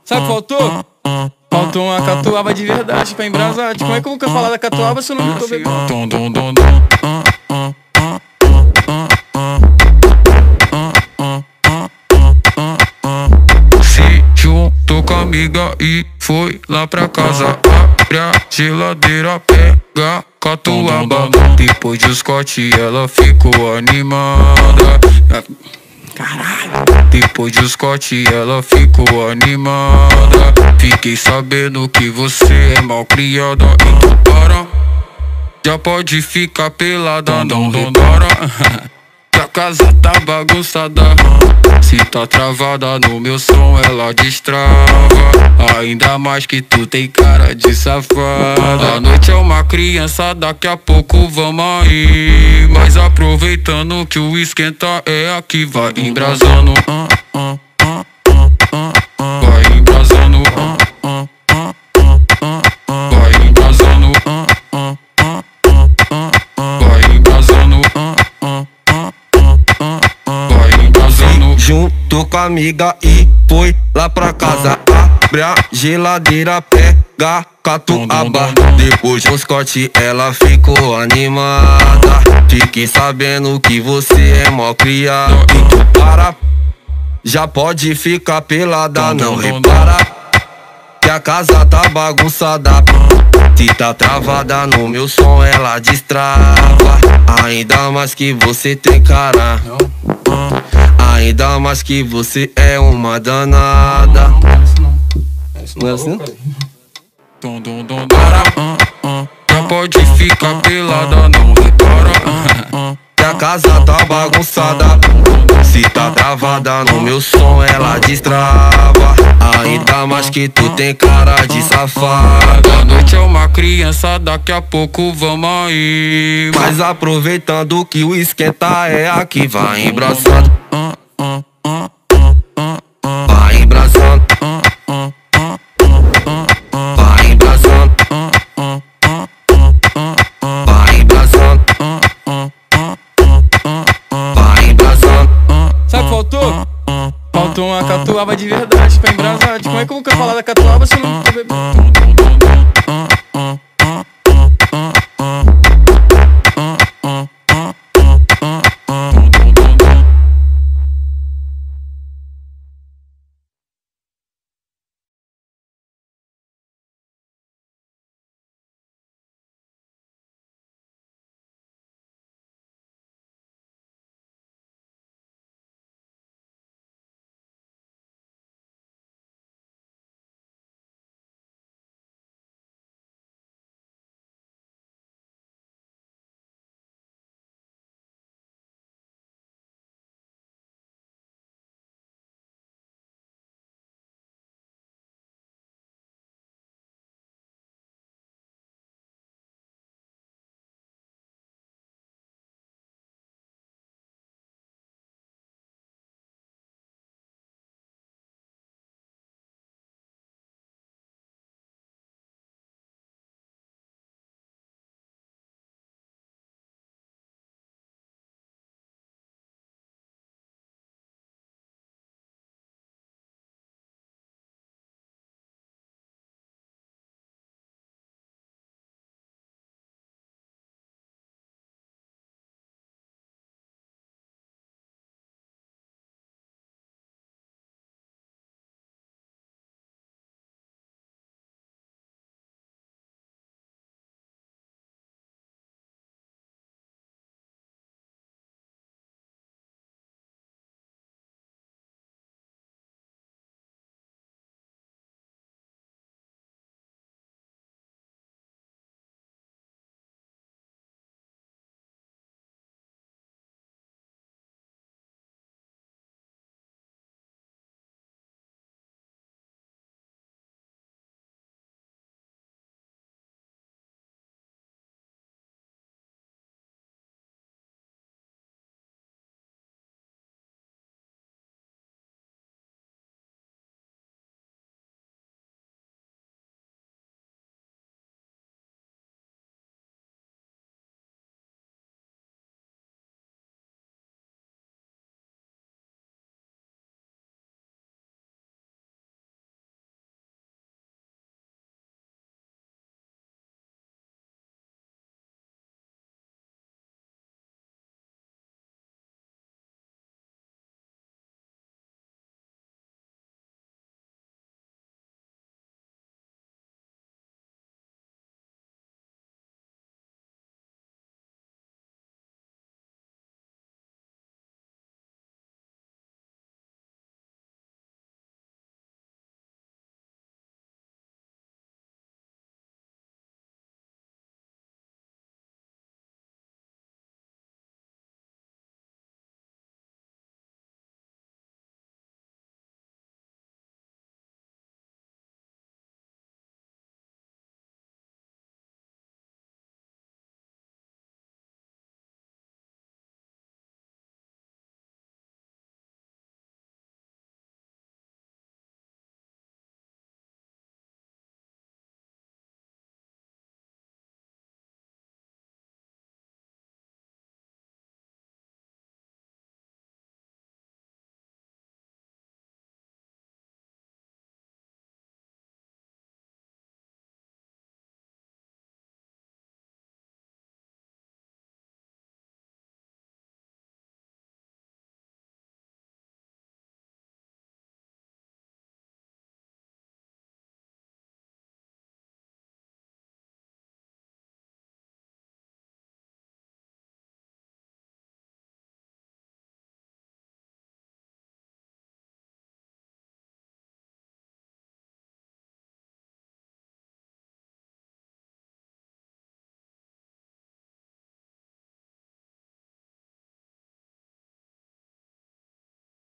Sabe o que faltou? Faltou uma catuaba de verdade pra embrasar. Como é que eu vou falar da catuaba se eu não tô bebendo? Se juntou com a amiga e foi lá pra casa. Abre a geladeira, pega catuaba. Depois de Scott ela ficou animada. Caralho. Depois de Scott ela ficou animada. Fiquei sabendo que você é mal criada. Então para, já pode ficar pelada. Não repara que a casa tá bagunçada. Se tá travada no meu som ela destrava. Ainda mais que tu tem cara de safada. A noite é uma criança, daqui a pouco vamos aí. Mas aproveitando que o esquenta é aqui. Vai embrasando, vai embrasando, vai embrasando, vai embrasando, vai embrasando. Juntou com a amiga e foi lá pra casa. Abre a geladeira, pega catuaba. Depois de Scott ela ficou animada. Fiquei sabendo que você é mó criado. Então para, já pode ficar pelada. Não repara que a casa tá bagunçada. Se tá travada no meu som ela destrava. Ainda mais que você tem cara, ainda mais que você é uma danada. Não é assim? Já pode ficar pelada, não repara Que a casa tá bagunçada. Se tá travada no meu som ela destrava. Ainda mais que tu tem cara de safada. A noite é uma criança, daqui a pouco vamos aí. Mas aproveitando que o esquenta é aqui. Vai embraçando, vai embraçando, vai embraçando, vai embraçando, vai embraçando. Sabe o que faltou? Faltou uma catuaba de verdade pra embrasar. Como é que eu vou falar da catuaba se eu não tô bebendo?